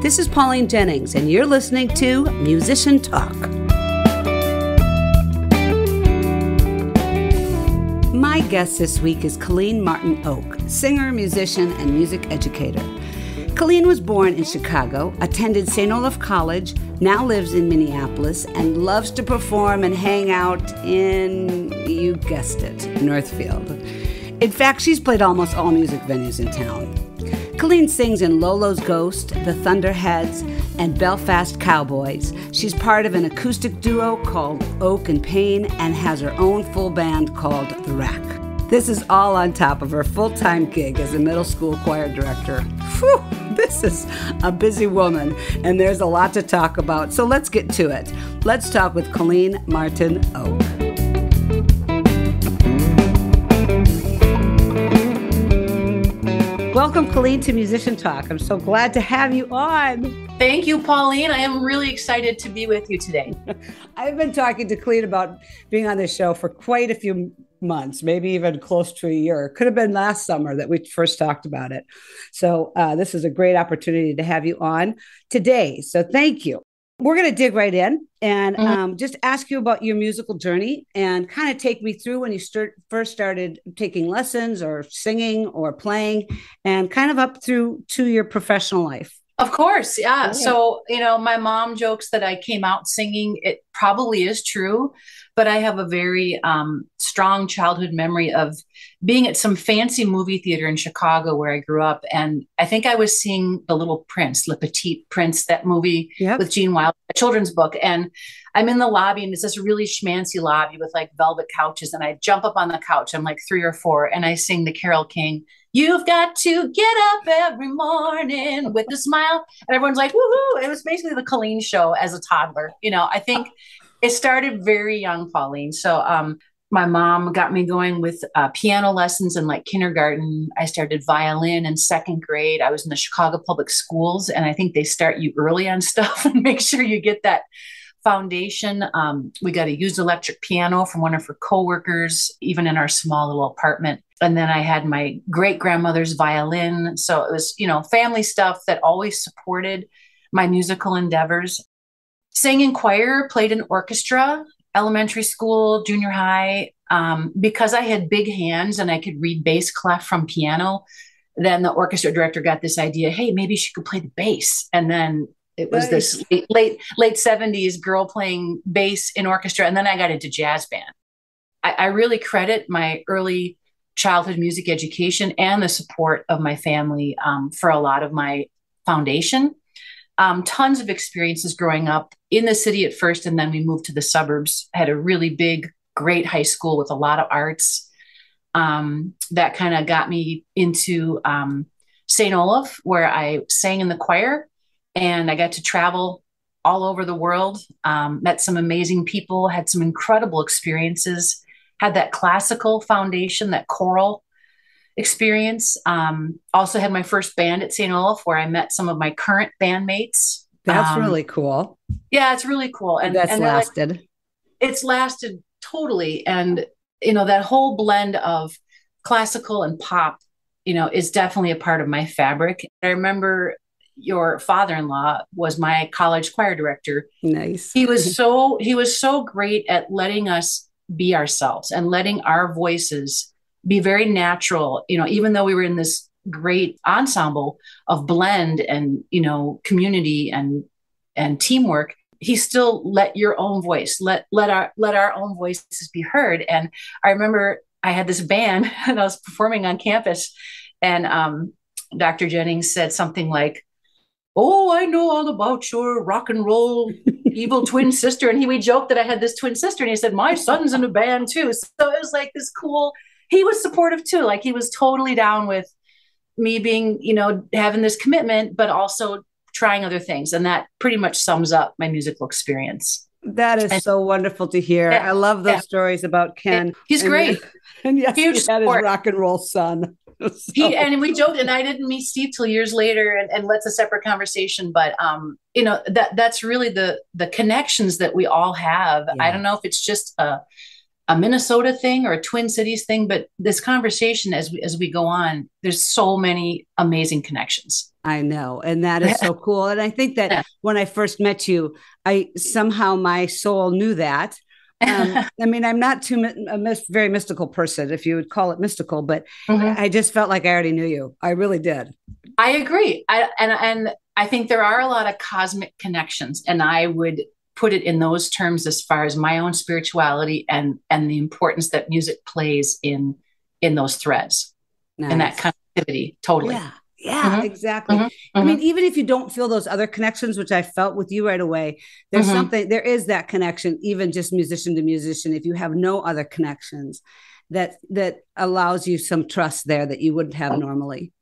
This is Pauline Jennings, and you're listening to Musician Talk. My guest this week is Colleen Martin Oake, singer, musician, and music educator. Colleen was born in Chicago, attended St. Olaf College, now lives in Minneapolis, and loves to perform and hang out in, you guessed it, Northfield. In fact, she's played almost all music venues in town. Colleen sings in Lolos Ghost, the Thunderheads, and Belfast Cowboys. She's part of an acoustic duo called Oake Paine and has her own full band called The Rack. This is all on top of her full-time gig as a middle school choir director. Whew, this is a busy woman, and there's a lot to talk about, so let's get to it. Let's talk with Colleen Martin Oake. Welcome, Colleen, to Musician Talk. I'm so glad to have you on. Thank you, Pauline. I am really excited to be with you today. I've been talking to Colleen about being on this show for quite a few months, maybe even close to a year. It could have been last summer that we first talked about it. So this is a great opportunity to have you on today. So thank you. We're going to dig right in and just ask you about your musical journey and kind of take me through when you first started taking lessons or singing or playing and kind of up through to your professional life. Of course. Yeah. So, my mom jokes that I came out singing. It probably is true, but I have a very strong childhood memory of being at some fancy movie theater in Chicago where I grew up. And I think I was seeing The Little Prince, Le Petit Prince, that movie with Gene Wilder, a children's book. And I'm in the lobby, and it's this really schmancy lobby with like velvet couches. And I jump up on the couch. I'm like 3 or 4, and I sing the Carole King, "You've got to get up every morning with a smile." And everyone's like, woohoo. It was basically the Colleen show as a toddler. I think it started very young, Pauline. So my mom got me going with piano lessons in like kindergarten. I started violin in 2nd grade. I was in the Chicago Public Schools, and I think they start you early on stuff and make sure you get that foundation. We got a used electric piano from one of her coworkers, even in our small little apartment. And then I had my great grandmother's violin. So it was, family stuff that always supported my musical endeavors. Sang in choir, played in orchestra, elementary school, junior high. Because I had big hands and I could read bass clef from piano, then the orchestra director got this idea, hey, maybe she could play the bass. And then it was this late 70s girl playing bass in orchestra. And then I got into jazz band. I really credit my early childhood music education and the support of my family for a lot of my foundation. Tons of experiences growing up in the city at first, and then we moved to the suburbs. Had a really big, great high school with a lot of arts. That kind of got me into St. Olaf, where I sang in the choir. And I got to travel all over the world, met some amazing people, had some incredible experiences, had that classical foundation, that choral experience. Also had my first band at St. Olaf, where I met some of my current bandmates. That's really cool. Yeah, it's really cool. And lasted. It's lasted totally. And, that whole blend of classical and pop, is definitely a part of my fabric. I remember your father-in-law was my college choir director. Nice. He was so great at letting us be ourselves and letting our voices be very natural. Even though we were in this great ensemble of blend and, community and teamwork, he still let your own voice, let our own voices be heard. And I remember I had this band and I was performing on campus, and Dr. Jennings said something like, "Oh, I know all about your rock and roll evil twin sister." And we joked that I had this twin sister, and he said, "My son's in a band too." So it was like this cool, he was supportive too. Like he was totally down with me being, having this commitment, but also trying other things. And that pretty much sums up my musical experience. That is so wonderful to hear. I love those stories about Ken. He's great. And yes, huge he had his rock and roll son. And we joked, and I didn't meet Steve till years later, and that's a separate conversation. But that's really the connections that we all have. Yeah. I don't know if it's just a a Minnesota thing or a Twin Cities thing, but this conversation as we go on, there's so many amazing connections. I know. And that is so cool. And I think that when I first met you, somehow my soul knew that. I mean, I'm not very mystical person, if you would call it mystical, but I just felt like I already knew you. I really did. I agree. And I think there are a lot of cosmic connections, and I would put it in those terms as far as my own spirituality and the importance that music plays in those threads and that connectivity. Totally. Yeah, exactly. I mean, even if you don't feel those other connections, which I felt with you right away, there is that connection, even just musician to musician. If you have no other connections, that allows you some trust there that you wouldn't have normally.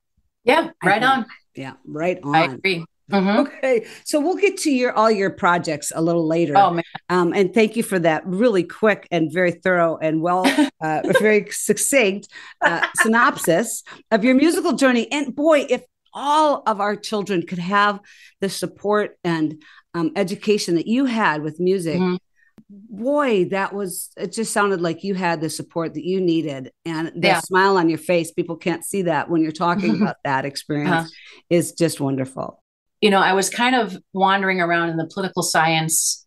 Yeah, right on. Yeah, right on. I agree. Okay, so we'll get to all your projects a little later. Oh, man. And thank you for that really quick and very thorough and very succinct synopsis of your musical journey. And boy, if all of our children could have the support and education that you had with music, boy, it just sounded like you had the support that you needed. And the smile on your face, people can't see that when you're talking about that experience, is just wonderful. You know, I was kind of wandering around in the political science,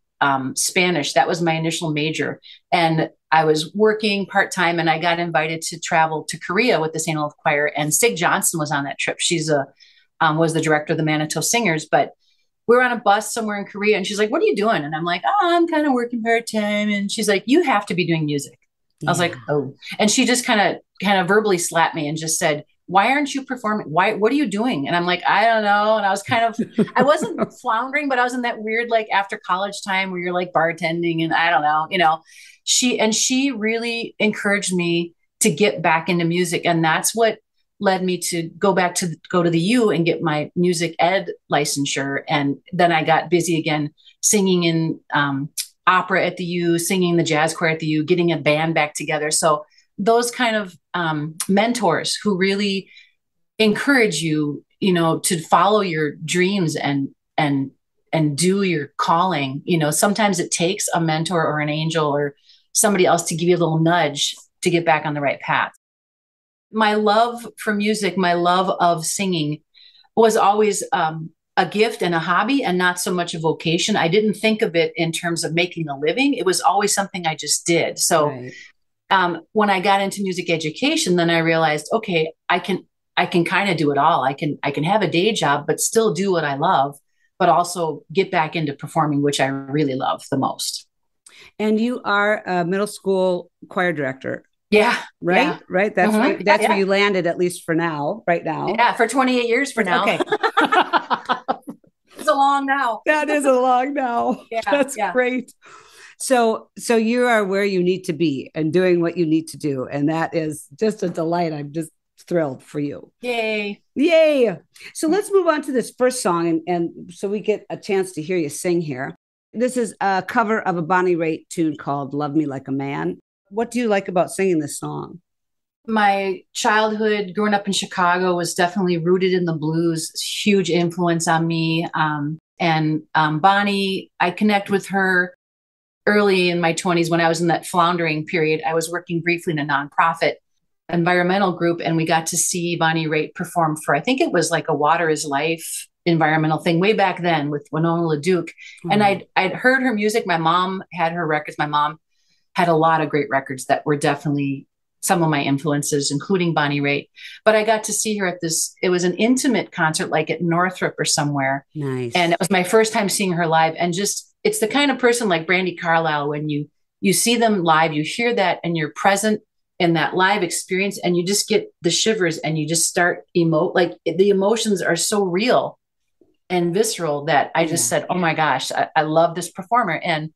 Spanish. That was my initial major. And I was working part-time, and I got invited to travel to Korea with the St. Olaf Choir. And Sig Johnson was on that trip. She's was the director of the Manitou Singers. But we were on a bus somewhere in Korea, and she's like, "What are you doing?" And I'm like, "Oh, I'm kind of working part-time." And she's like, "You have to be doing music." I was like, "Oh." And she just kind of verbally slapped me and just said, "Why aren't you performing? What are you doing?" And I'm like, "I don't know." And I was I wasn't floundering, but I was in that weird, like after college time where you're like bartending and I don't know, she really encouraged me to get back into music. And that's what led me to go to the U and get my music ed licensure. And then I got busy again, singing in opera at the U, singing the jazz choir at the U, getting a band back together. So those kind of mentors who really encourage you, to follow your dreams and do your calling. Sometimes it takes a mentor or an angel or somebody else to give you a little nudge to get back on the right path. My love for music, my love of singing was always a gift and a hobby and not so much a vocation. I didn't think of it in terms of making a living. It was always something I just did. So when I got into music education, then I realized, okay, I can kind of do it all. I can have a day job, but still do what I love, but also get back into performing, which I really love the most. And you are a middle school choir director. Yeah. Right. Yeah. Right. That's where you landed, at least for now, right now. Yeah. For 28 years for now. Okay. It's a long now. That is a long now. Yeah. That's great. So you are where you need to be and doing what you need to do. And that is just a delight. I'm just thrilled for you. Yay. So let's move on to this first song. And so we get a chance to hear you sing here. This is a cover of a Bonnie Raitt tune called Love Me Like a Man. What do you like about singing this song? My childhood growing up in Chicago was definitely rooted in the blues. Huge influence on me. And Bonnie, I connect with her early in my 20s when I was in that floundering period. I was working briefly in a nonprofit environmental group, and we got to see Bonnie Raitt perform for, I think it was like a Water is Life environmental thing way back then with Winona LaDuke. And I'd heard her music. My mom had her records. My mom had a lot of great records that were definitely some of my influences, including Bonnie Raitt. But I got to see her at it was an intimate concert, like at Northfield or somewhere. Nice. And it was my first time seeing her live. And it's the kind of person like Brandi Carlile, when you see them live, you hear that and you're present in that live experience and you just get the shivers and you just start like the emotions are so real and visceral that I just said, oh my gosh, I love this performer. And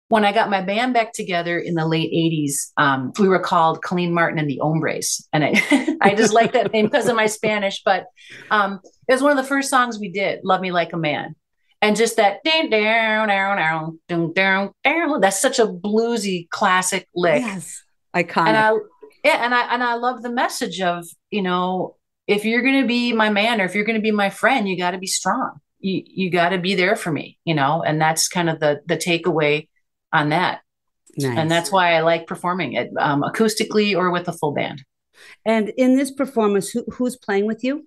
when I got my band back together in the late 80s, we were called Colleen Martin and the Hombres. And I just like that name because of my Spanish, but it was one of the first songs we did, Love Me Like a Man. And just that, that's such a bluesy classic lick. Yes, iconic. And I love the message of, if you're going to be my man or if you're going to be my friend, you got to be strong. You got to be there for me, and that's kind of the takeaway on that. And Nice. that's why I like performing it acoustically or with a full band. And in this performance, who's playing with you?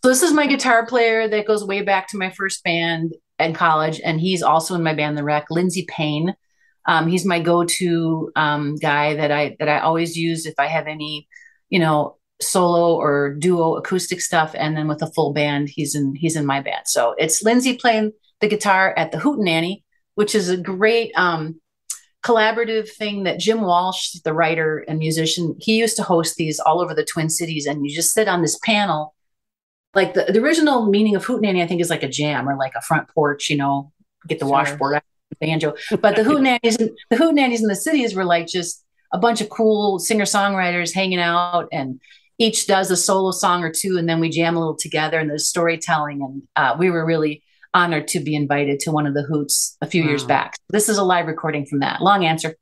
So this is my guitar player that goes way back to my first band in college, and he's also in my band, The Wreck, Oake Paine. He's my go-to guy that I always use if I have any, solo or duo acoustic stuff. And then with a full band, he's in my band. So it's Lindsay playing the guitar at the Hootenanny, which is a great collaborative thing that Jim Walsh, the writer and musician, he used to host these all over the Twin Cities, and you just sit on this panel. Like the original meaning of hootenanny, I think, is like a jam or like a front porch, get the washboard, banjo. But the hootenannies in the cities were like just a bunch of cool singer-songwriters hanging out, and each does a solo song or two, and then we jam a little together, and there's storytelling. And we were really honored to be invited to one of the hoots a few years back. This is a live recording from that. Long answer.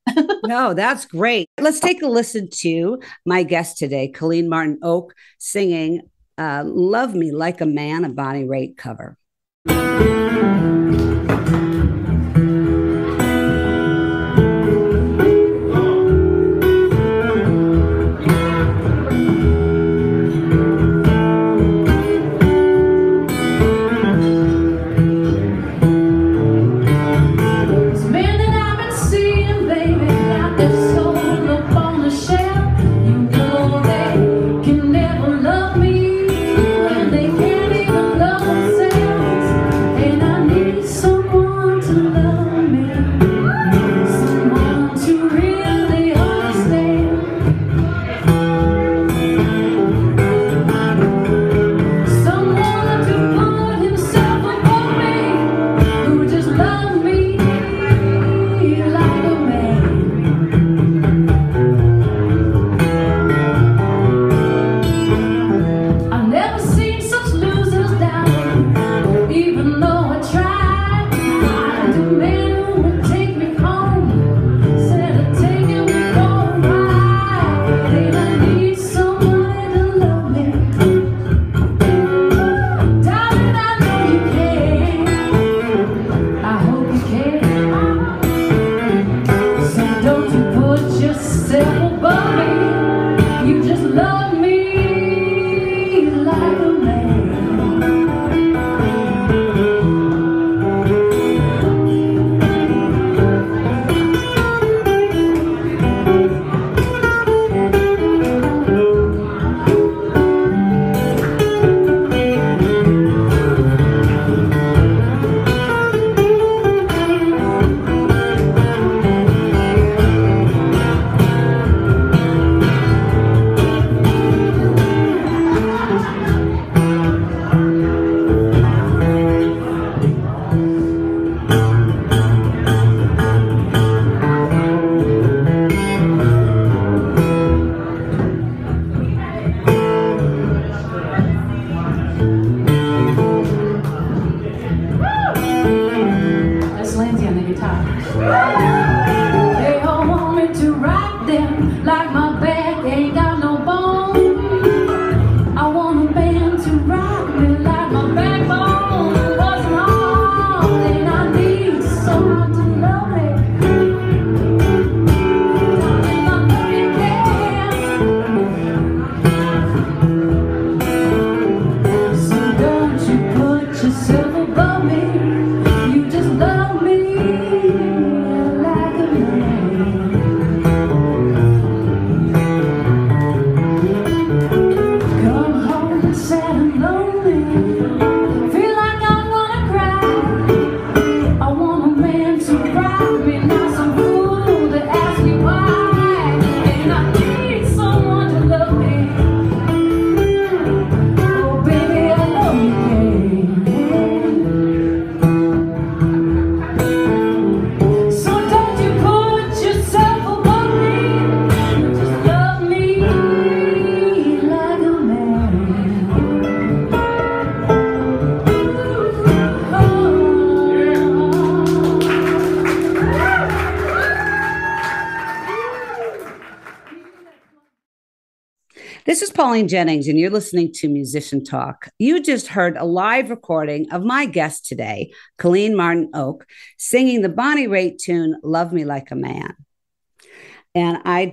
No, that's great. Let's take a listen to my guest today, Colleen Martin Oake, singing Love Me Like a Man, a Bonnie Raitt cover. This is Pauline Jennings, and you're listening to Musician Talk. You just heard a live recording of my guest today, Colleen Martin Oake, singing the Bonnie Raitt tune, Love Me Like a Man. And I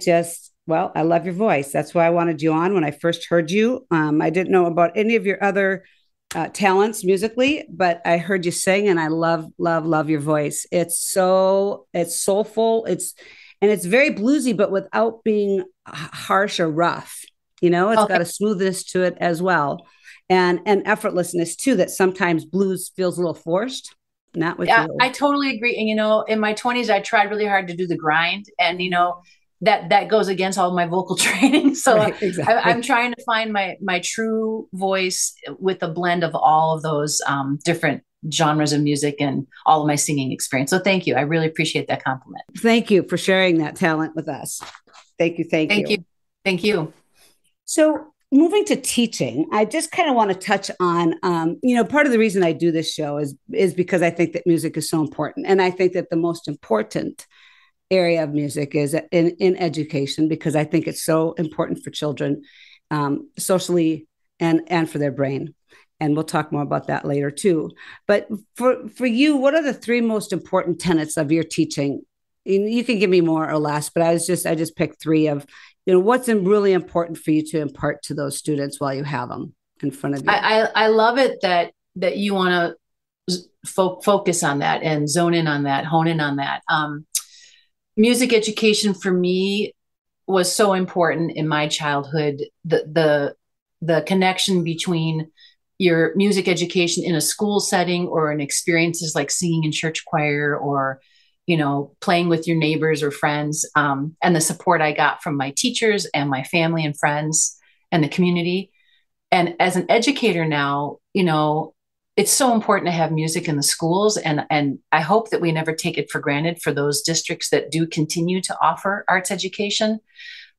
love your voice. That's why I wanted you on when I first heard you. I didn't know about any of your other talents musically, but I heard you sing, and I love, love, love your voice. It's soulful. It's very bluesy, but without being harsh or rough. It's Okay. got a smoothness to it as well, and effortlessness too. That sometimes blues feels a little forced. Not with Yeah, you. I totally agree. And in my 20s, I tried really hard to do the grind, and that goes against all my vocal training. So Right, I'm exactly. trying to find my true voice with a blend of all of those different genres of music and all of my singing experience. So thank you. I really appreciate that compliment. Thank you for sharing that talent with us. Thank you. Thank Thank you. you. Thank you. So, moving to teaching, I just kind of want to touch on, part of the reason I do this show is because I think that music is so important, and I think that the most important area of music is in education, because I think it's so important for children, socially and for their brain. And we'll talk more about that later too. But for you, what are the three most important tenets of your teaching? You can give me more or less, but I just picked three of, what's really important for you to impart to those students while you have them in front of you. I love it that you want to focus on that and zone in on that, hone in on that. Music education for me was so important in my childhood. The connection between your music education in a school setting or in experiences like singing in church choir or playing with your neighbors or friends, and the support I got from my teachers and my family and friends and the community. And as an educator now, it's so important to have music in the schools. And I hope that we never take it for granted for those districts that do continue to offer arts education.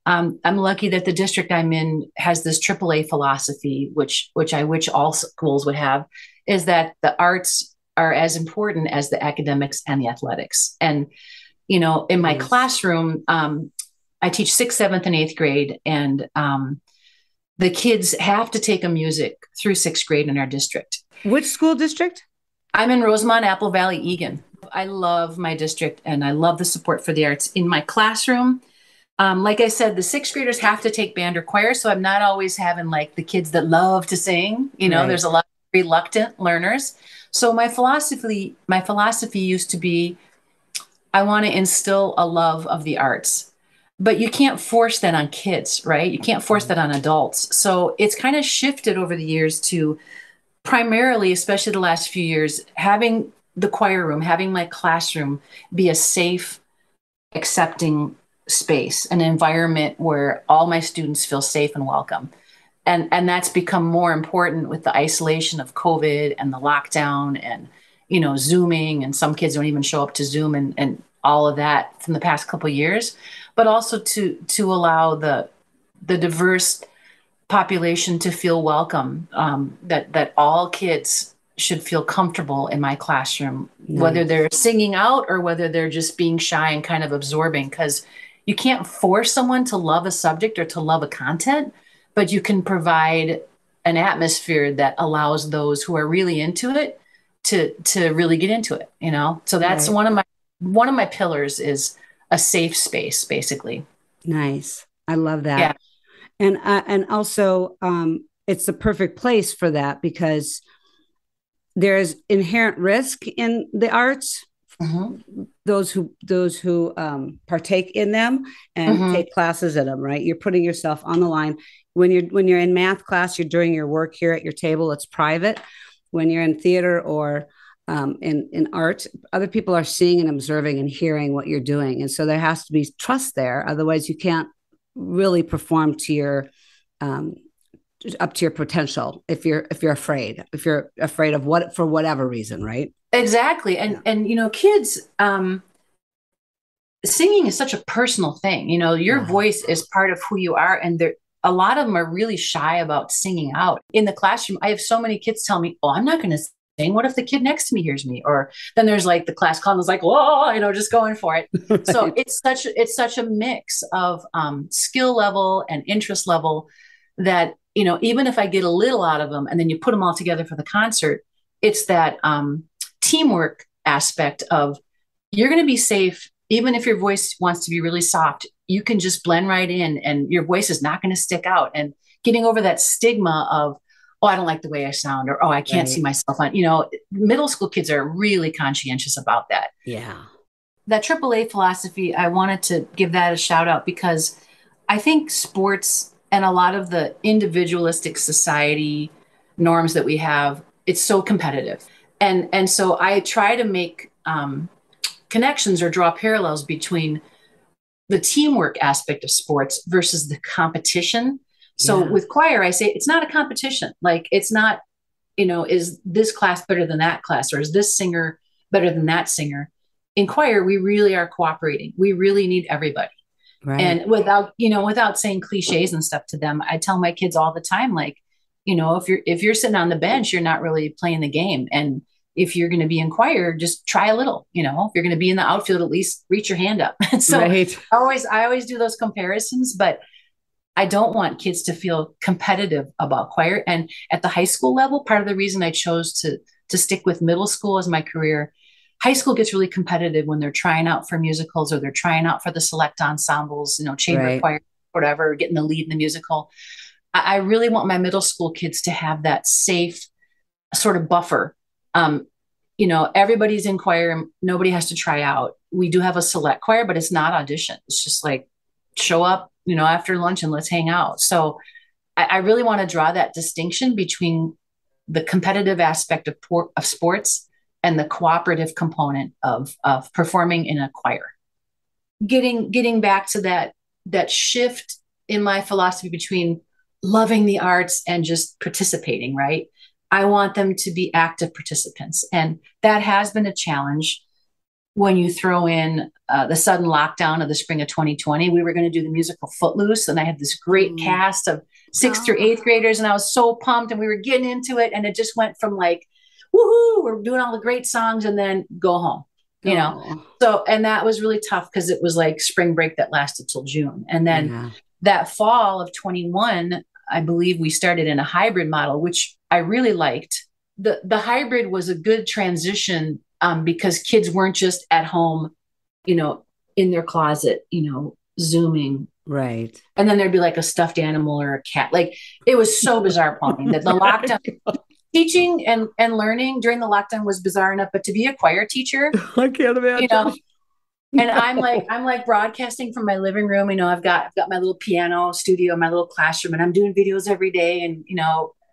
I'm lucky that the district I'm in has this AAA philosophy, which I wish all schools would have, is that the arts are as important as the academics and the athletics. And, in my classroom, I teach sixth, seventh, and eighth grade. And the kids have to take a music through sixth grade in our district. Which school district? I'm in Rosemont, Apple Valley, Egan. I love my district, and I love the support for the arts. In my classroom, like I said, the sixth graders have to take band or choir, so I'm not always having like the kids that love to sing. Right. There's a lot of reluctant learners. So my philosophy used to be, I want to instill a love of the arts, but you can't force that on kids, right? You can't force that on adults. So it's kind of shifted over the years to primarily, especially the last few years, having the choir room, having my classroom be a safe, accepting space, an environment where all my students feel safe and welcome. And that's become more important with the isolation of COVID and the lockdown and, Zooming, and some kids don't even show up to Zoom and all of that from the past couple of years, but also to allow the diverse population to feel welcome, that all kids should feel comfortable in my classroom, whether they're singing out or whether they're just being shy and kind of absorbing, because you can't force someone to love a subject or to love a content, but you can provide an atmosphere that allows those who are really into it to really get into it, So that's one of my pillars is a safe space, basically. Nice. I love that. Yeah. And also, it's the perfect place for that, because there's inherent risk in the arts. Mm-hmm. Those who partake in them and take classes in them, right? You're putting yourself on the line. When you're in math class, you're doing your work here at your table. It's private. When you're in theater or in art, other people are seeing and observing and hearing what you're doing, and so there has to be trust there. Otherwise, you can't really perform to your up to your potential if you're afraid of what, for whatever reason, right? Exactly. And kids, singing is such a personal thing. Your voice is part of who you are, and a lot of them are really shy about singing out. In the classroom, I have so many kids tell me, "Oh, I'm not going to sing. What if the kid next to me hears me?" Or then there's like the class clown is like, "Whoa," just going for it. Right. So it's such a mix of skill level and interest level that, even if I get a little out of them and then you put them all together for the concert, it's that teamwork aspect of, you're going to be safe. Even if your voice wants to be really soft, you can just blend right in and your voice is not going to stick out. And getting over that stigma of, oh, I don't like the way I sound, or, oh, I can't see myself on, middle school kids are really conscientious about that. Yeah. That AAA philosophy, I wanted to give that a shout out because I think sports and a lot of the individualistic society norms that we have, it's so competitive. And so I try to make connections or draw parallels between the teamwork aspect of sports versus the competition. So with choir, I say it's not a competition. Like it's not, is this class better than that class, or is this singer better than that singer? In choir, we really are cooperating. We really need everybody. Right. And without saying cliches and stuff to them, I tell my kids all the time, like, if you're sitting on the bench, you're not really playing the game. And if you're going to be in choir, just try a little, if you're going to be in the outfield, at least reach your hand up. So I always do those comparisons, but I don't want kids to feel competitive about choir. And at the high school level, part of the reason I chose to stick with middle school as my career, high school gets really competitive when they're trying out for musicals or they're trying out for the select ensembles, chamber choir, whatever, getting the lead in the musical. I really want my middle school kids to have that safe sort of buffer. Everybody's in choir. Nobody has to try out. We do have a select choir, but it's not audition. It's just like show up, after lunch and let's hang out. So I really want to draw that distinction between the competitive aspect of sports and the cooperative component of performing in a choir. Getting back to that shift in my philosophy between loving the arts and just participating, right? I want them to be active participants. And that has been a challenge when you throw in the sudden lockdown of the spring of 2020. We were going to do the musical Footloose, and I had this great cast of 6th through 8th graders, and I was so pumped, and we were getting into it, and it just went from like, woohoo, we're doing all the great songs, and then go home, So, and that was really tough because it was like spring break that lasted till June. And then that fall of 21, I believe we started in a hybrid model, which I really liked. The hybrid was a good transition because kids weren't just at home, in their closet, Zooming. Right. And then there'd be like a stuffed animal or a cat. Like it was so bizarre, Pauline, that the lockdown teaching and learning during the lockdown was bizarre enough, but to be a choir teacher, I can't imagine. And I'm like broadcasting from my living room. I've got my little piano studio, my little classroom, and I'm doing videos every day. And,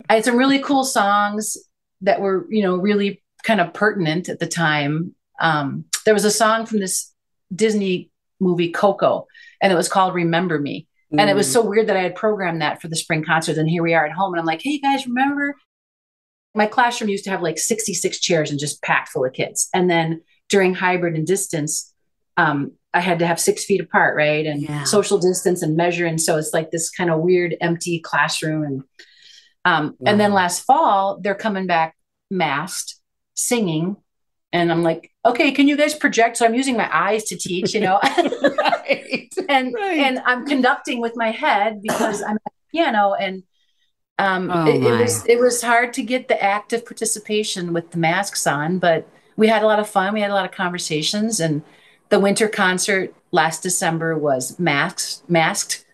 I had some really cool songs that were, really kind of pertinent at the time. There was a song from this Disney movie, Coco, and it was called Remember Me. And it was so weird that I had programmed that for the spring concert. And here we are at home. And I'm like, hey, guys, remember? My classroom used to have like 66 chairs and just packed full of kids. And then during hybrid and distance, I had to have 6 feet apart, right? And social distance and measure. And so it's like this kind of weird, empty classroom. And then last fall, they're coming back masked, singing. And I'm like, okay, can you guys project? So I'm using my eyes to teach, Right. And I'm conducting with my head because I'm at the piano. And it was hard to get the active participation with the masks on, but we had a lot of fun. We had a lot of conversations, and the winter concert last December was masked,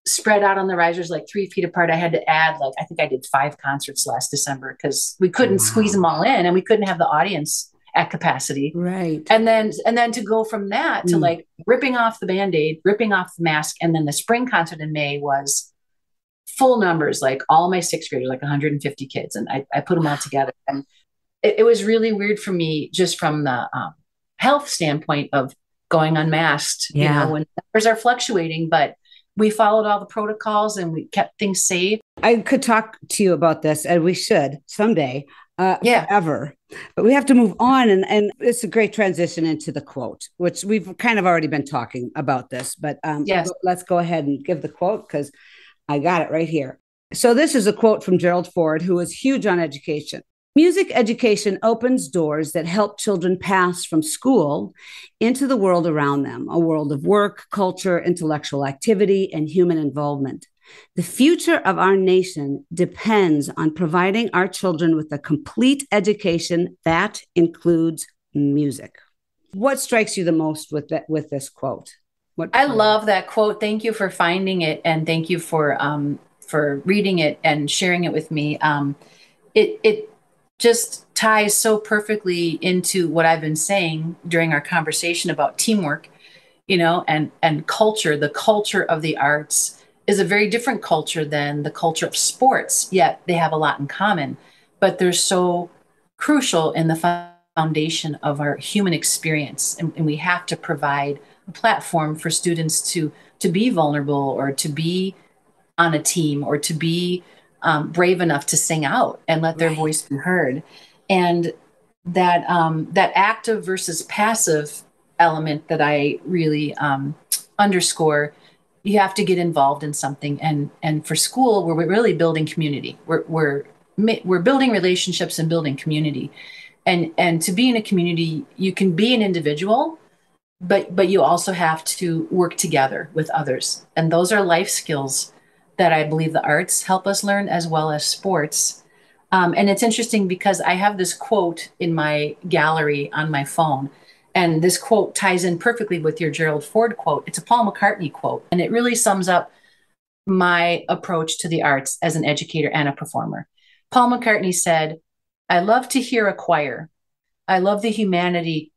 spread out on the risers like 3 feet apart. I had to add, I think I did 5 concerts last December because we couldn't squeeze them all in, and we couldn't have the audience at capacity. Right. And then to go from that to like ripping off the Band-Aid, ripping off the mask. And then the spring concert in May was full numbers, like all my 6th graders, like 150 kids. And I put them all together. And it was really weird for me just from the health standpoint of going unmasked, when numbers are fluctuating, but we followed all the protocols and we kept things safe. I could talk to you about this, and we should someday, forever. But we have to move on, and it's a great transition into the quote, which we've kind of already been talking about this, but let's go ahead and give the quote because I got it right here. So this is a quote from Gerald Ford, who was huge on education. Music education opens doors that help children pass from school into the world around them, a world of work, culture, intellectual activity, and human involvement. The future of our nation depends on providing our children with a complete education that includes music. What strikes you the most with this quote? What I play? love that quote. Thank you for finding it, and thank you for reading it and sharing it with me. It just ties so perfectly into what I've been saying during our conversation about teamwork, and culture. The culture of the arts is a very different culture than the culture of sports, yet they have a lot in common, but they're so crucial in the foundation of our human experience. And we have to provide a platform for students to be vulnerable, or to be on a team, or to be brave enough to sing out and let their Right. voice be heard. And that active versus passive element that I really underscore. You have to get involved in something, and for school, we're really building community. We're building relationships and building community, and to be in a community, you can be an individual, but you also have to work together with others, and those are life skills that I believe the arts help us learn, as well as sports. And it's interesting because I have this quote in my gallery on my phone. And this quote ties in perfectly with your Gerald Ford quote. It's a Paul McCartney quote. And it really sums up my approach to the arts as an educator and a performer. Paul McCartney said, "I love to hear a choir. I love the humanity,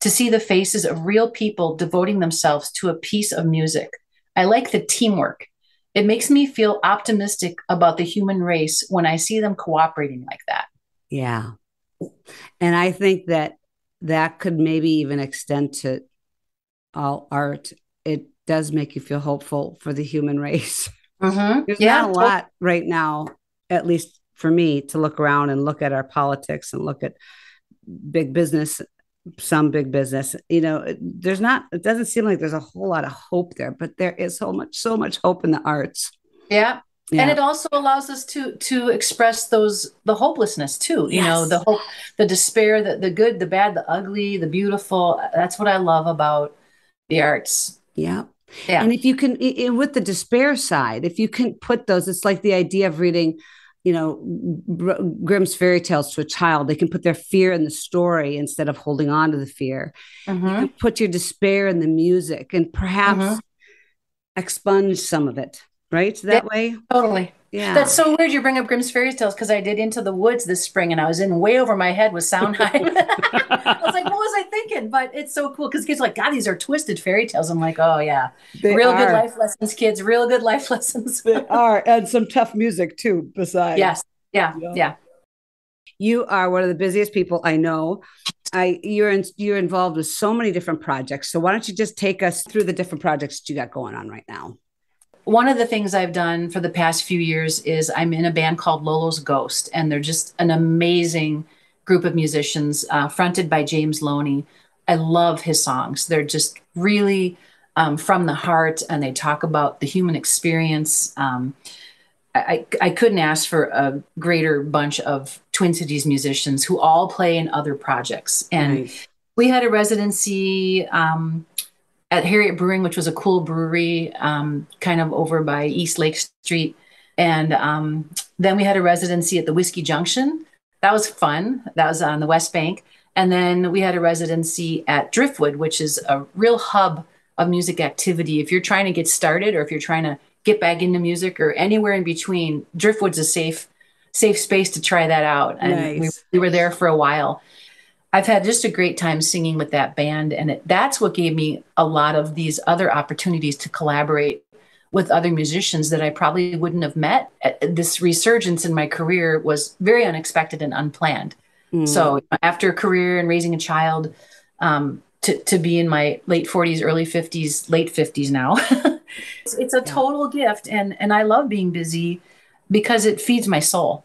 to see the faces of real people devoting themselves to a piece of music. I like the teamwork. It makes me feel optimistic about the human race when I see them cooperating like that." Yeah. And I think that that could maybe even extend to all art. It does make you feel hopeful for the human race. Mm-hmm. There's not Yeah. a lot right now, at least for me, to look around and look at our politics and look at big business, some big business. There's not, it doesn't seem like there's a whole lot of hope there, but there is so much hope in the arts. Yeah. And Yeah. it also allows us to express the hopelessness too. The Yes. hope, the despair, the good, the bad, the ugly, the beautiful. That's what I love about the arts. Yeah. Yeah. And if you can, with the despair side, if you can put those, it's like the idea of reading, Grimm's fairy tales to a child. They can put their fear in the story instead of holding on to the fear. You can Mm-hmm. put your despair in the music and Mm-hmm. perhaps expunge some of it, right? Yeah, That way. totally. That's Yeah. so weird you bring up Grimm's fairy tales, because I did Into the Woods this spring, and I was in way over my head with Sondheim. I was like, what was I thinking? But it's so cool because kids are like, God, these are twisted fairy tales. I'm like, oh yeah. They Real good are. life lessons, kids. Real good life lessons. They are. And some tough music too, besides. Yes. Yeah. Yeah. Yeah. You are one of the busiest people I know. You're involved with so many different projects. So why don't you just take us through the different projects that you got going on right now? One of the things I've done for the past few years is I'm in a band called Lolos Ghost, and they're just an amazing group of musicians, fronted by James Loney. I love his songs. They're just really from the heart, and they talk about the human experience. I couldn't ask for a greater bunch of Twin Cities musicians who all play in other projects. And Nice. we had a residency at Harriet Brewing, which was a cool brewery, kind of over by East Lake Street. And then we had a residency at the Whiskey Junction. That was fun. That was on the West Bank. And then we had a residency at Driftwood, which is a real hub of music activity. If you're trying to get started, or if you're trying to get back into music, or anywhere in between, Driftwood's a safe space to try that out. And Nice. we were there for a while. I've had just a great time singing with that band. And that's what gave me a lot of these other opportunities to collaborate with other musicians that I probably wouldn't have met. This resurgence in my career was very unexpected and unplanned. Mm. So after a career and raising a child, to be in my late 40s, early 50s, late 50s now, it's a Yeah. total gift. And I love being busy because it feeds my soul.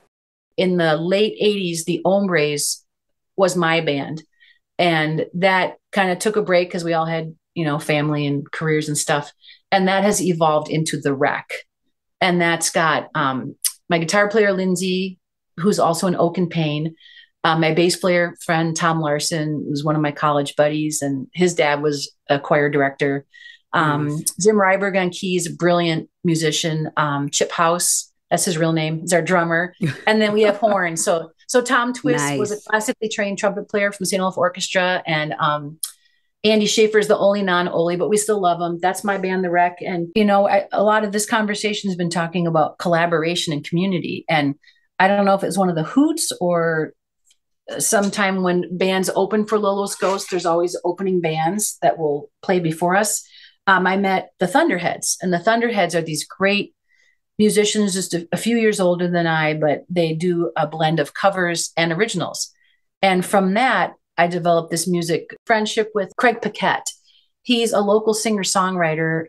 In the late 80s, the Hombres was my band. And that kind of took a break because we all had, family and careers and stuff. And that has evolved into the Wreck. And that's got my guitar player, Lindsay, who's also an Oake Paine, my bass player friend, Tom Larson, who's one of my college buddies, and his dad was a choir director. Nice. Jim Ryberg on keys, a brilliant musician. Chip House, that's his real name, is our drummer. And then we have horns. So Tom Twist was a Nice. classically trained trumpet player from St. Olaf Orchestra, and Andy Schaefer's the only non-Ole, but we still love him. That's my band, The Wreck. And, a lot of this conversation has been talking about collaboration and community. And I don't know if it's one of the hoots or sometime when bands open for Lolos Ghost, there's always opening bands that will play before us. I met the Thunderheads, and the Thunderheads are these great musicians, just a few years older than I, but they do a blend of covers and originals. And from that, I developed this music friendship with Craig Paquette. He's a local singer-songwriter.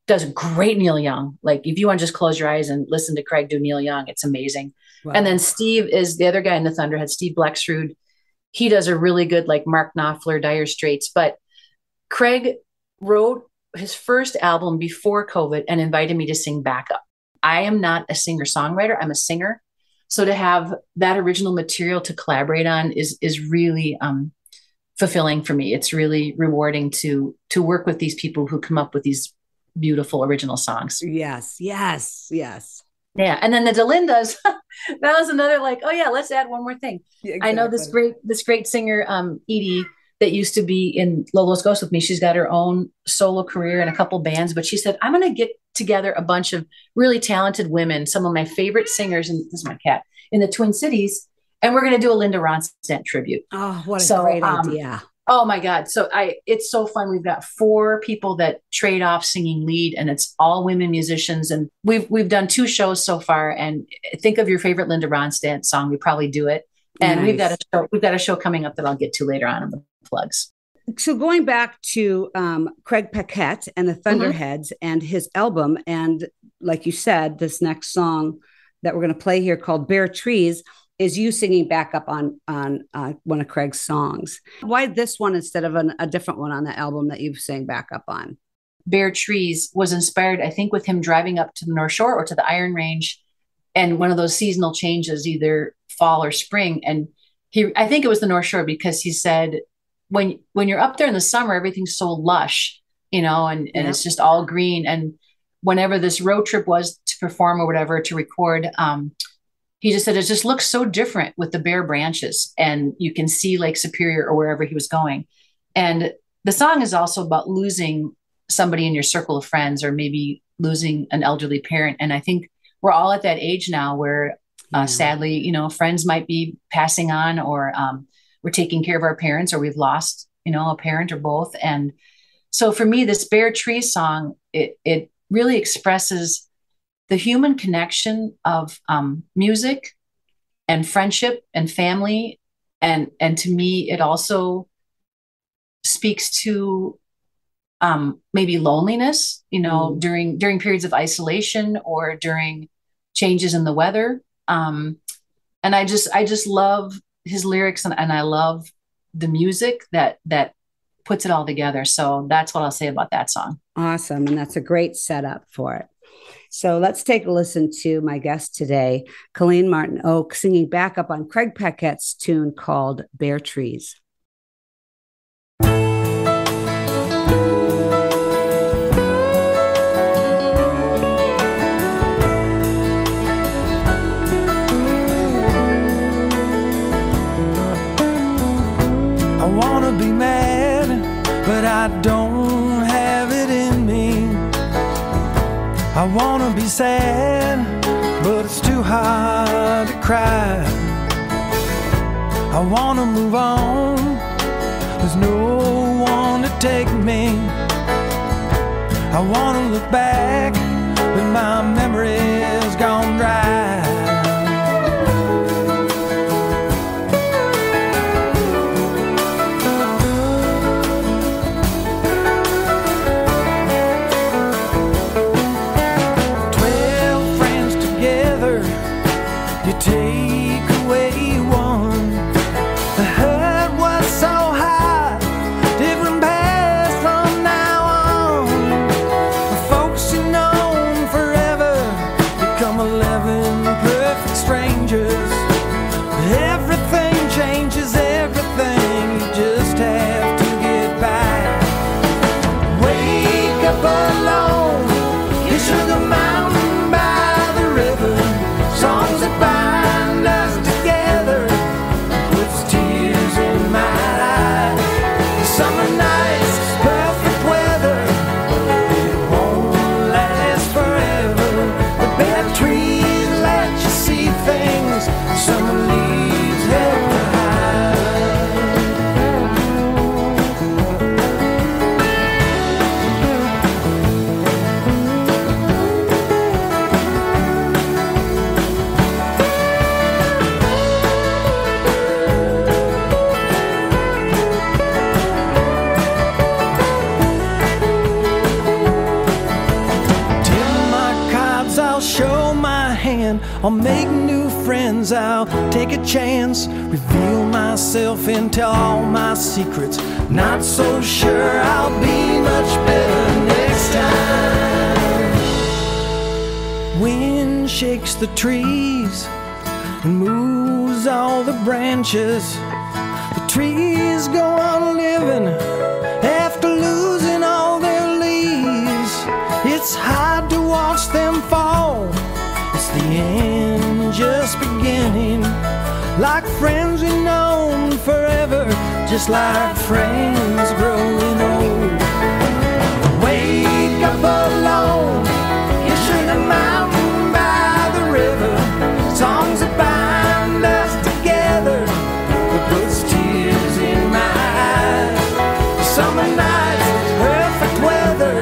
Does a great Neil Young. Like, if you want to just close your eyes and listen to Craig do Neil Young, it's amazing. Wow. And then Steve is the other guy in the Thunderhead, Steve Blexrud. He does a really good, like, Mark Knopfler, Dire Straits. But Craig wrote his first album before COVID and invited me to sing backup. I am not a singer-songwriter. I'm a singer. So to have that original material to collaborate on is really fulfilling for me. It's really rewarding to work with these people who come up with these beautiful original songs. Yes. Yeah. And then the Delindas, that was another, like, oh yeah, let's add one more thing. Yeah, exactly. I know this great singer, Edie, that used to be in Lolos Ghost with me. She's got her own solo career in a couple bands, but she said, I'm going to get together a bunch of really talented women, some of my favorite singers, and this is my cat, in the Twin Cities, and we're going to do a Linda Ronstadt tribute. Oh, what a great idea. Oh my God. So it's so fun. We've got 4 people that trade off singing lead, and it's all women musicians. And we've done 2 shows so far, and think of your favorite Linda Ronstadt song. We probably do it. And nice. we've got a show coming up that I'll get to later on in the plugs. So going back to Craig Paquette and the Thunderheads and his album, and like you said, this next song that we're going to play here called Bare Trees is you singing backup on one of Craig's songs. Why this one instead of a different one on the album that you've sang backup on? Bare Trees was inspired, I think, with him driving up to the North Shore or to the Iron Range, and one of those seasonal changes, either fall or spring. And I think it was the North Shore, because he said, when you're up there in the summer, everything's so lush, and it's just all green. And whenever this road trip was to perform or whatever, to record, he just said, it just looks so different with the bare branches, and you can see Lake Superior or wherever he was going. And the song is also about losing somebody in your circle of friends, or maybe losing an elderly parent. And I think we're all at that age now where sadly, friends might be passing on, or we're taking care of our parents, or we've lost, a parent or both. And so for me, this Bare Tree song, it really expresses the human connection of music and friendship and family. And to me, it also speaks to maybe loneliness, during periods of isolation or during changes in the weather. And I just love his lyrics, and I love the music that puts it all together. So that's what I'll say about that song. Awesome. And that's a great setup for it. So let's take a listen to my guest today, Colleen Martin Oake, singing backup on Craig Paquette's tune called Bare Trees. I wanna be mad, but I don't have it in me. I wanna be sad, but it's too hard to cry. I wanna move on, there's no one to take me. I wanna look back, but my memory's gone dry. Take away one, the hurt was so high, different paths from now on. The folks you known forever become 11 perfect strangers. Everything changes, everything, you just have to get by. Wake up alone, you sugar mountain by the river, songs that bind us together, puts tears in my eyes. Summer nights I'll make new friends, I'll take a chance, reveal myself and tell all my secrets. Not so sure I'll be much better next time. Wind shakes the trees and moves all the branches. The trees go on living after losing all their leaves. It's hard to watch them fall. It's the end just beginning. Like friends we've known forever, just like friends growing old. Wake up alone, you should have mountain by the river. Songs that bind us together, that puts tears in my eyes. Summer nights, perfect weather,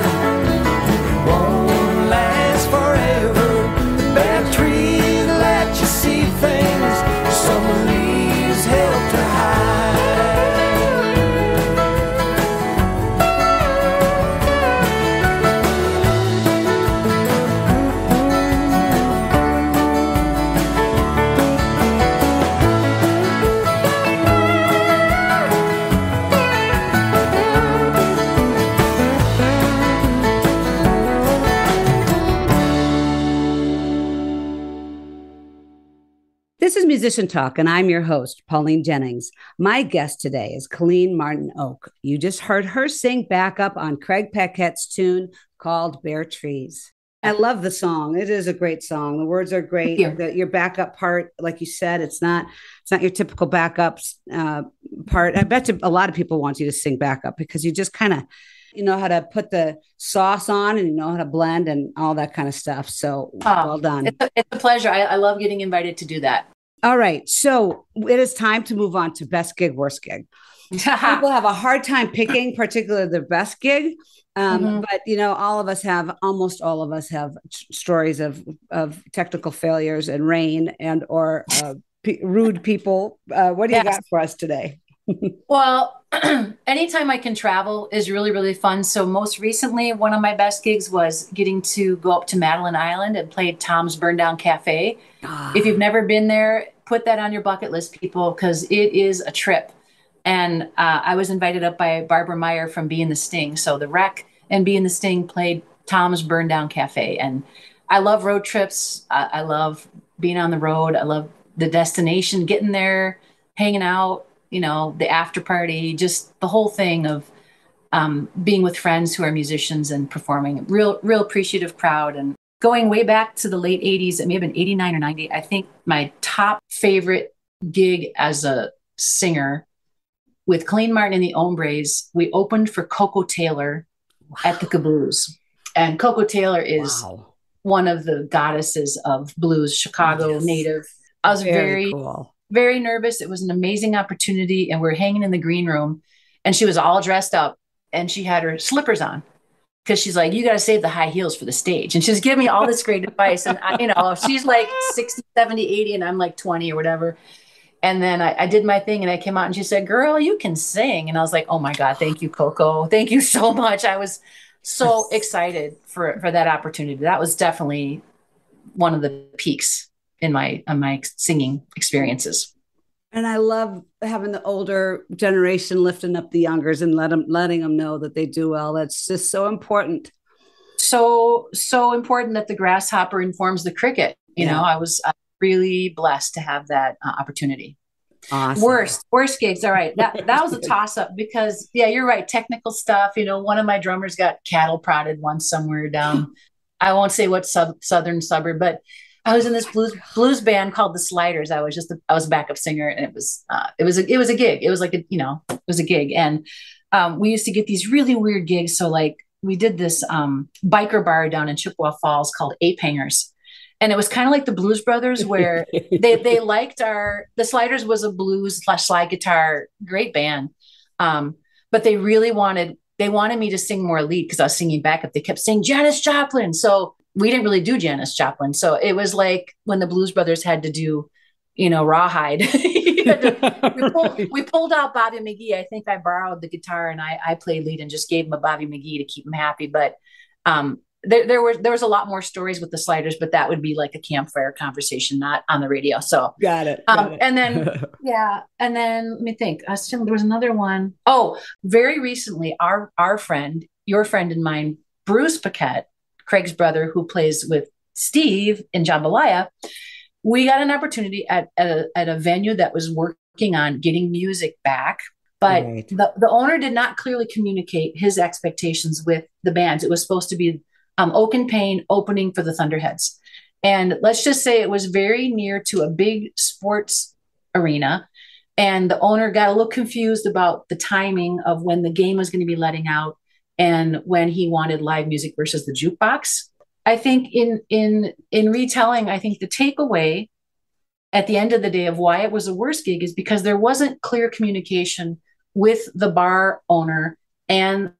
won't last forever. The bad trees let you see things summer leaves help to hide. This is Musician Talk, and I'm your host, Pauline Jennings. My guest today is Colleen Martin Oake. You just heard her sing backup on Craig Paquette's tune called Bare Trees. I love the song. It is a great song. The words are great. Your backup part, like you said, it's not your typical backups part. I bet you a lot of people want you to sing backup because you just kind of, you know how to put the sauce on and you know how to blend and all that kind of stuff. So well done. It's a pleasure. I love getting invited to do that. All right. So it is time to move on to best gig, worst gig. People have a hard time picking, particularly their best gig. But, you know, almost all of us have stories of technical failures and rain and or rude people. What do you got for us today? Well, anytime I can travel is really, really fun. So most recently, one of my best gigs was getting to go up to Madeline Island and play Tom's Burn Down Cafe. If you've never been there, put that on your bucket list, people, because it is a trip. And I was invited up by Barbara Meyer from Bee and the Sting. So the Wreck and Bee and the Sting played Tom's Burn Down Cafe. And I love road trips. I love being on the road. I love the destination, getting there, hanging out, you know, the after party, just the whole thing of being with friends who are musicians and performing. Real appreciative, proud. And going way back to the late 80s, it may have been 89 or 90, I think my top favorite gig as a singer with Colleen Martin and the Ombres, we opened for Coco Taylor at the Caboose. And Coco Taylor is one of the goddesses of blues, Chicago native. I was very cool. Very nervous. It was an amazing opportunity. And we're hanging in the green room and she was all dressed up and she had her slippers on because she's like, you got to save the high heels for the stage. And she's giving me all this great advice. And I, you know, she's like 60, 70, 80 and I'm like 20 or whatever. And then I did my thing and I came out and she said, girl, you can sing. And I was like, oh my God, thank you, Coco. Thank you so much. I was so excited for that opportunity. That was definitely one of the peaks in my singing experiences. And I love having the older generation lifting up the youngers and letting them know that they do well. That's just so important. So important that the grasshopper informs the cricket. You know, I was really blessed to have that opportunity. Awesome. Worst gigs. All right. That was a toss up because you're right. Technical stuff. You know, one of my drummers got cattle prodded once somewhere down. I won't say what southern suburb, but I was in this blues band called the Sliders. I was a backup singer and it was a gig. It was like it was a gig. And we used to get these really weird gigs. So like we did this biker bar down in Chippewa Falls called Ape Hangers. And it was kind of like the Blues Brothers where they liked the Sliders was a blues / slide guitar, great band. But they wanted me to sing more lead because I was singing backup. They kept saying Janis Joplin. So we didn't really do Janis Joplin. So it was like when the Blues Brothers had to do, Rawhide. we pulled out Bobby McGee. I think I borrowed the guitar and I played lead and just gave him a Bobby McGee to keep him happy. But there was a lot more stories with the sliders, but that would be like a campfire conversation, not on the radio. So got it. And then and then let me think. There was another one. Oh, very recently, our friend, your friend and mine, Bruce Paquette, Craig's brother, who plays with Steve in Jambalaya, we got an opportunity at a venue that was working on getting music back. But the owner did not clearly communicate his expectations with the bands. It was supposed to be Oake Paine opening for the Thunderheads. And let's just say it was very near to a big sports arena. And the owner got a little confused about the timing of when the game was going to be letting out and when he wanted live music versus the jukebox. I think in retelling, I think the takeaway at the end of the day of why it was a worse gig is because there wasn't clear communication with the bar owner and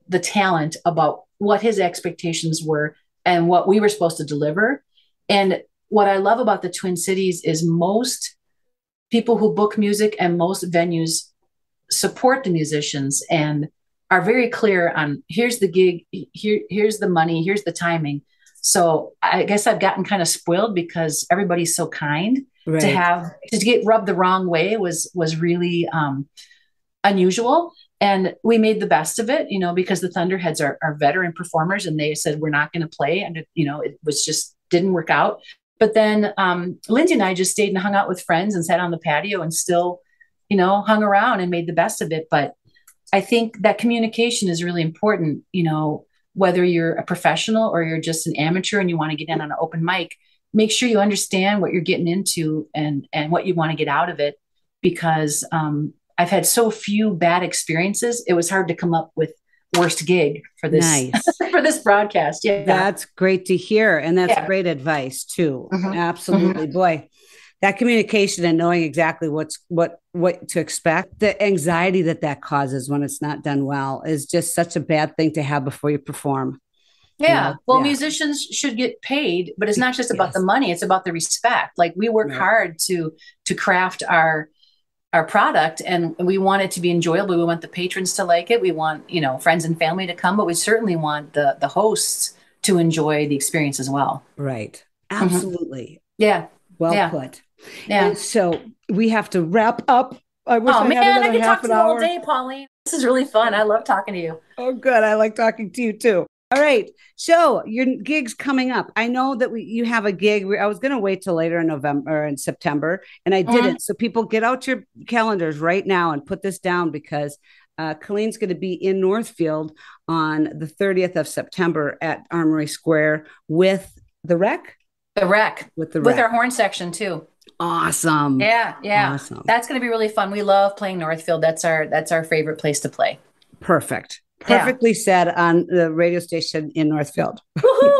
the talent about what his expectations were and what we were supposed to deliver. And what I love about the Twin Cities is most people who book music and most venues support the musicians and are very clear on here's the gig, here's the money, here's the timing. So I guess I've gotten kind of spoiled because everybody's so kind. To get rubbed the wrong way was really unusual. And we made the best of it, because the Thunderheads are veteran performers and they said, we're not going to play. And, it was just didn't work out. But then Lindsay and I just stayed and hung out with friends and sat on the patio and still, hung around and made the best of it. But I think that communication is really important, whether you're a professional or you're just an amateur and you want to get in on an open mic, make sure you understand what you're getting into and what you want to get out of it. Because I've had so few bad experiences. It was hard to come up with worst gig for this, for this broadcast. Yeah. That's great to hear. And that's great advice too. Absolutely. Boy, that communication and knowing exactly what to expect, the anxiety that causes when it's not done well is just such a bad thing to have before you perform. Yeah. Musicians should get paid, but it's not just about the money. It's about the respect. Like we work hard to craft our product and we want it to be enjoyable. We want the patrons to like it. We want, friends and family to come, but we certainly want the hosts to enjoy the experience as well. Right. Absolutely. Yeah. Well put. Yeah. And so we have to wrap up. I wish I could talk to you all day, Pauline. This is really fun. I love talking to you. Oh, good. I like talking to you too. All right. So your gig's coming up. I know that you have a gig. I was going to wait till later in November and September, and I didn't. So people get out your calendars right now and put this down because Colleen's going to be in Northfield on the 30th of September at Armory Square with the Rec. With our horn section too. Awesome. Yeah. Awesome. That's going to be really fun. We love playing Northfield. That's our favorite place to play. Perfectly said on the radio station in Northfield.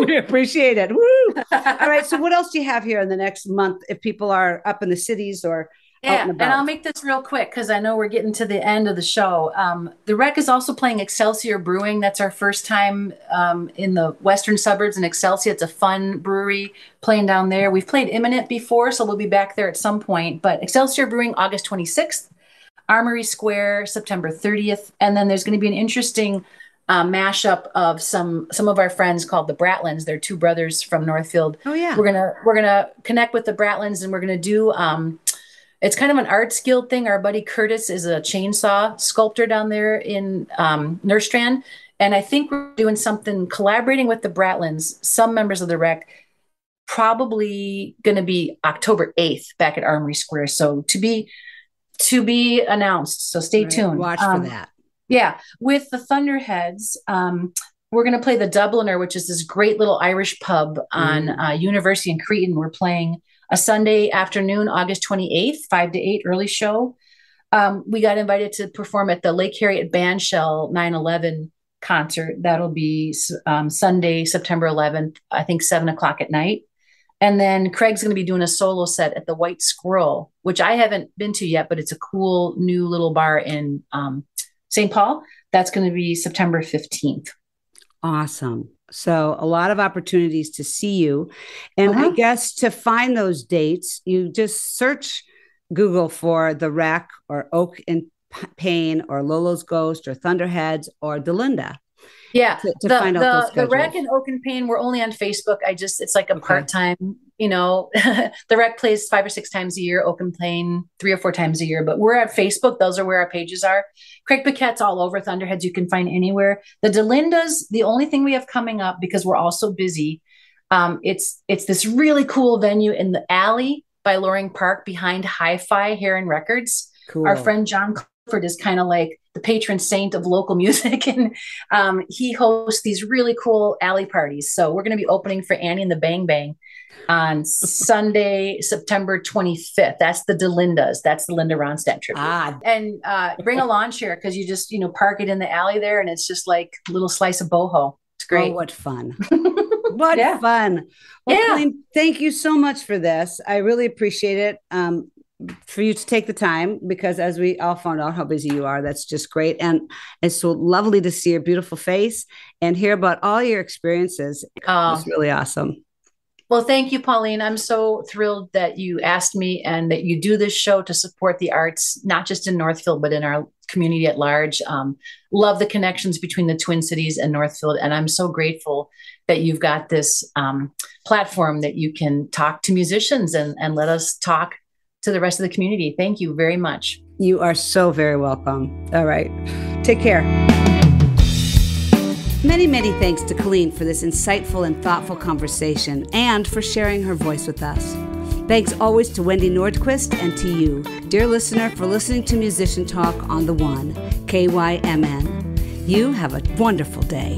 We appreciate it. Woo! All right. So what else do you have here in the next month if people are up in the cities or out and about? And I'll make this real quick because I know we're getting to the end of the show. The Rec is also playing Excelsior Brewing. That's our first time in the western suburbs in Excelsior. It's a fun brewery playing down there. We've played Imminent before, so we'll be back there at some point. But Excelsior Brewing, August 26th. Armory Square, September 30th. And then there's going to be an interesting mashup of some of our friends called the Bratlins. They're two brothers from Northfield. Oh, yeah. We're gonna connect with the Bratlins and we're going to do, it's kind of an arts guild thing. Our buddy Curtis is a chainsaw sculptor down there in Nerstrand. And I think we're doing something collaborating with the Bratlins, some members of the Rec, probably going to be October 8th back at Armory Square. So to be announced. So stay tuned. Watch for that. Yeah. With the Thunderheads, we're going to play the Dubliner, which is this great little Irish pub on University in Cretan. We're playing a Sunday afternoon, August 28th, 5 to 8 early show. We got invited to perform at the Lake Harriet Bandshell 9/11 concert. That'll be Sunday, September 11th, I think 7:00 at night. And then Craig's going to be doing a solo set at the White Squirrel, which I haven't been to yet, but it's a cool new little bar in St. Paul. That's going to be September 15th. Awesome. So a lot of opportunities to see you. And I guess to find those dates, you just search Google for the Rec or Oake Paine or Lolos Ghost or Thunderheads or Delinda. Yeah. to find out those the schedules. rec and Oake Paine, we're only on Facebook. It's like a part-time, the rec plays 5 or 6 times a year, Oake Paine 3 or 4 times a year, but we're at Facebook. Those are where our pages are. Craig Paquette's all over. Thunderheads you can find anywhere. The DeLindas, the only thing we have coming up, because we're all so busy, it's this really cool venue in the alley by Loring Park behind Hi-Fi Heron Records. Cool. Our friend John Clifford is kind of like the patron saint of local music, and he hosts these really cool alley parties. So we're going to be opening for Annie and the Bang Bang on Sunday, September 25th. That's the DeLindas. That's the Linda Ronstadt tribute. And bring a lawn chair, because you just, park it in the alley there, and it's just like a little slice of boho. It's great. Oh, what fun. What fun. Well, Colleen, thank you so much for this. I really appreciate it. For you to take the time, because as we all found out how busy you are, that's just great. And it's so lovely to see your beautiful face and hear about all your experiences. It's really awesome. Well, thank you, Pauline. I'm so thrilled that you asked me and that you do this show to support the arts, not just in Northfield, but in our community at large. Love the connections between the Twin Cities and Northfield. And I'm so grateful that you've got this platform that you can talk to musicians and let us talk to the rest of the community. Thank you very much. You are so very welcome. All right. Take care. Many, many thanks to Colleen for this insightful and thoughtful conversation and for sharing her voice with us. Thanks always to Wendy Nordquist and to you, dear listener, for listening to Musician Talk on the One, KYMN. You have a wonderful day.